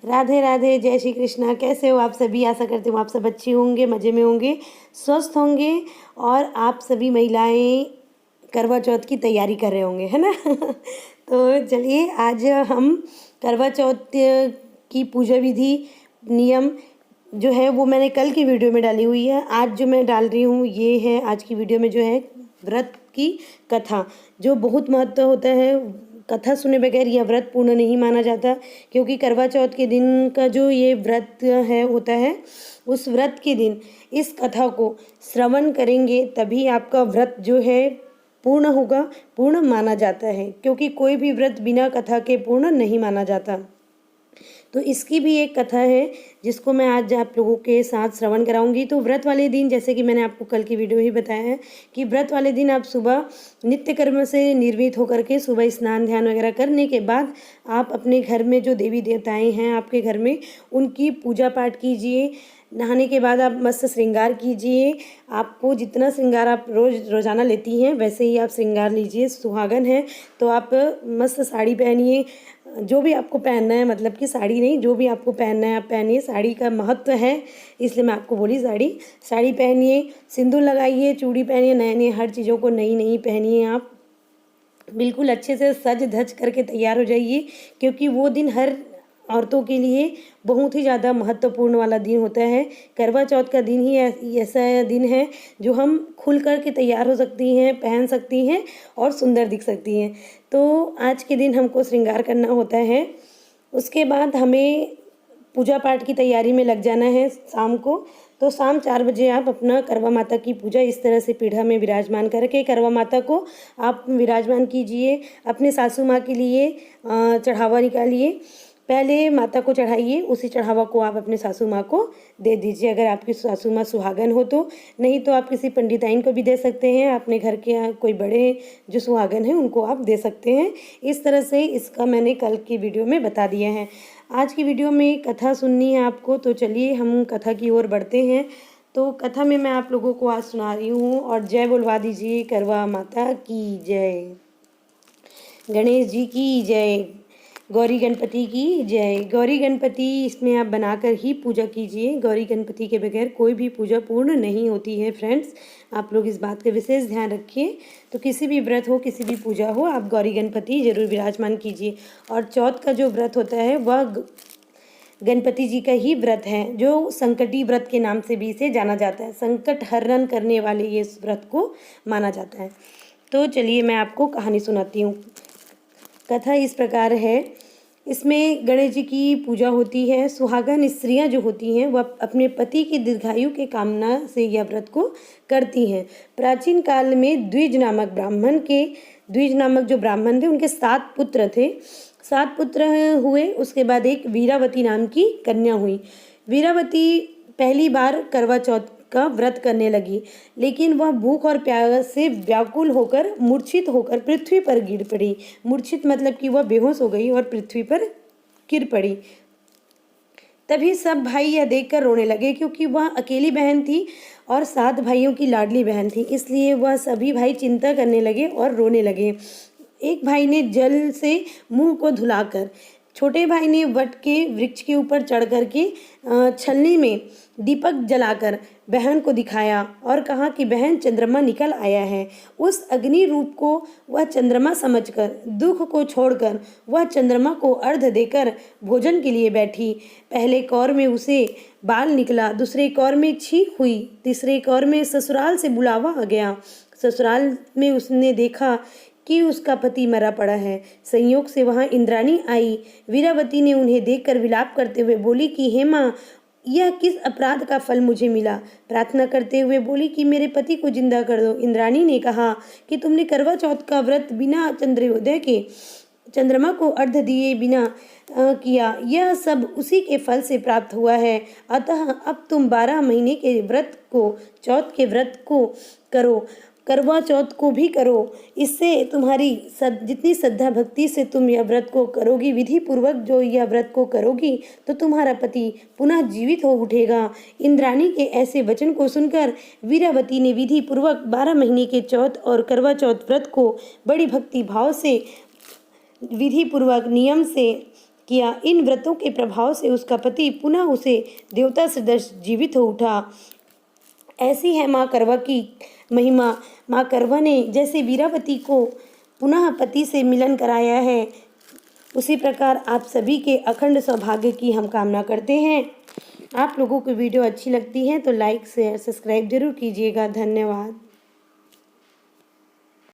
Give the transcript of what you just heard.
राधे राधे, जय श्री कृष्णा। कैसे हो आप सभी? आशा करती हूँ आप सब अच्छे होंगे, मज़े में होंगे, स्वस्थ होंगे और आप सभी महिलाएं करवा चौथ की तैयारी कर रहे होंगे, है ना। तो चलिए आज हम करवा चौथ की पूजा विधि, नियम जो है वो मैंने कल की वीडियो में डाली हुई है। आज जो मैं डाल रही हूँ ये है आज की वीडियो में जो है व्रत की कथा, जो बहुत महत्व होता है। कथा सुने बगैर यह व्रत पूर्ण नहीं माना जाता, क्योंकि करवा चौथ के दिन का जो ये व्रत है होता है, उस व्रत के दिन इस कथा को श्रवण करेंगे तभी आपका व्रत जो है पूर्ण होगा, पूर्ण माना जाता है। क्योंकि कोई भी व्रत बिना कथा के पूर्ण नहीं माना जाता। तो इसकी भी एक कथा है जिसको मैं आज आप लोगों के साथ श्रवण कराऊंगी। तो व्रत वाले दिन, जैसे कि मैंने आपको कल की वीडियो ही बताया है कि व्रत वाले दिन आप सुबह नित्य कर्म से निर्वित होकर के सुबह स्नान ध्यान वगैरह करने के बाद आप अपने घर में जो देवी देवताएं हैं आपके घर में, उनकी पूजा पाठ कीजिए। नहाने के बाद आप मस्त श्रृंगार कीजिए। आपको जितना श्रृंगार आप रोज़ाना लेती हैं वैसे ही आप श्रृंगार लीजिए। सुहागन है तो आप मस्त साड़ी पहनिए, जो भी आपको पहनना है, मतलब कि साड़ी नहीं, जो भी आपको पहनना है आप पहनिए। साड़ी का महत्व है इसलिए मैं आपको बोली साड़ी पहनिए, सिंदूर लगाइए, चूड़ी पहनिए, नए नए हर चीज़ों को नई नई पहनिए। आप बिल्कुल अच्छे से सज धज करके तैयार हो जाइए, क्योंकि वो दिन हर औरतों के लिए बहुत ही ज़्यादा महत्वपूर्ण वाला दिन होता है। करवा चौथ का दिन ही ऐसा दिन है जो हम खुल कर के तैयार हो सकती हैं, पहन सकती हैं और सुंदर दिख सकती हैं। तो आज के दिन हमको श्रृंगार करना होता है। उसके बाद हमें पूजा पाठ की तैयारी में लग जाना है शाम को। तो शाम 4 बजे आप अपना करवा माता की पूजा इस तरह से पीढ़ा में विराजमान करके करवा माता को आप विराजमान कीजिए। अपने सासू माँ के लिए चढ़ावा निकालिए, पहले माता को चढ़ाइए, उसी चढ़ावा को आप अपने सासू माँ को दे दीजिए, अगर आपकी सासू माँ सुहागन हो तो। नहीं तो आप किसी पंडिताइन को भी दे सकते हैं, अपने घर के कोई बड़े जो सुहागन हैं उनको आप दे सकते हैं। इस तरह से इसका मैंने कल की वीडियो में बता दिया है। आज की वीडियो में कथा सुननी है आपको, तो चलिए हम कथा की ओर बढ़ते हैं। तो कथा में मैं आप लोगों को आज सुना रही हूँ, और जय बोलवा दीजिए करवा माता की जय, गणेश जी की जय, गौरी गणपति की जय। गौरी गणपति इसमें आप बनाकर ही पूजा कीजिए। गौरी गणपति के बगैर कोई भी पूजा पूर्ण नहीं होती है फ्रेंड्स, आप लोग इस बात का विशेष ध्यान रखिए। तो किसी भी व्रत हो, किसी भी पूजा हो, आप गौरी गणपति जरूर विराजमान कीजिए। और चौथ का जो व्रत होता है वह गणपति जी का ही व्रत है, जो संकटी व्रत के नाम से भी इसे जाना जाता है। संकट हरण करने वाले ये इस व्रत को माना जाता है। तो चलिए मैं आपको कहानी सुनाती हूँ। कथा इस प्रकार है। इसमें गणेश जी की पूजा होती है। सुहागन स्त्रियां जो होती हैं वह अपने पति की दीर्घायु के कामना से यह व्रत को करती हैं। प्राचीन काल में द्विज नामक जो ब्राह्मण थे, उनके 7 पुत्र थे। 7 पुत्र हुए, उसके बाद एक वीरावती नाम की कन्या हुई। वीरावती पहली बार करवा चौथ का व्रत करने लगी, लेकिन वह भूख और प्यास से व्याकुल होकर मूर्छित होकर पृथ्वी पर गिर पड़ी। मूर्छित मतलब कि वह बेहोश हो गई और पृथ्वी पर गिर पड़ी। तभी सब भाई यह देखकर रोने लगे, क्योंकि वह अकेली बहन थी और 7 भाइयों की लाडली बहन थी। इसलिए वह सभी भाई चिंता करने लगे और रोने लगे। एक भाई ने जल से मुंह को धुलाकर, छोटे भाई ने वट के वृक्ष के ऊपर चढ़ करके छलनी में दीपक जलाकर बहन को दिखाया और कहा कि बहन, चंद्रमा निकल आया है। उस अग्नि रूप को वह चंद्रमा समझकर, दुख को छोड़कर वह चंद्रमा को अर्घ देकर भोजन के लिए बैठी। पहले कौर में उसे बाल निकला, दूसरे कौर में छींक हुई, तीसरे कौर में ससुराल से बुलावा आ गया। ससुराल में उसने देखा कि उसका पति मरा पड़ा है। संयोग से वहां इंद्राणी आई। वीरावती ने उन्हें देखकर विलाप करते हुए बोली कि हे माँ, यह किस अपराध का फल मुझे मिला। प्रार्थना करते हुए बोली कि मेरे पति को जिंदा कर दो। इंद्राणी ने कहा कि तुमने करवा चौथ का व्रत बिना चंद्रोदय के, चंद्रमा को अर्घ दिए बिना किया, यह सब उसी के फल से प्राप्त हुआ है। अतः अब तुम 12 महीने के व्रत को, चौथ के व्रत को करो, करवा चौथ को भी करो। इससे तुम्हारी जितनी श्रद्धा भक्ति से तुम यह व्रत को करोगी, विधि पूर्वक जो यह व्रत को करोगी, तो तुम्हारा पति पुनः जीवित हो उठेगा। इंद्राणी के ऐसे वचन को सुनकर वीरावती ने विधि पूर्वक 12 महीने के चौथ और करवा चौथ व्रत को बड़ी भक्ति भाव से, विधि पूर्वक नियम से किया। इन व्रतों के प्रभाव से उसका पति पुनः उसे देवता सदृश जीवित हो उठा। ऐसी है माँ करवा की महिमा। माँ करवा ने जैसे वीरावती को पुनः पति से मिलन कराया है, उसी प्रकार आप सभी के अखंड सौभाग्य की हम कामना करते हैं। आप लोगों को वीडियो अच्छी लगती है तो लाइक शेयर सब्सक्राइब जरूर कीजिएगा। धन्यवाद।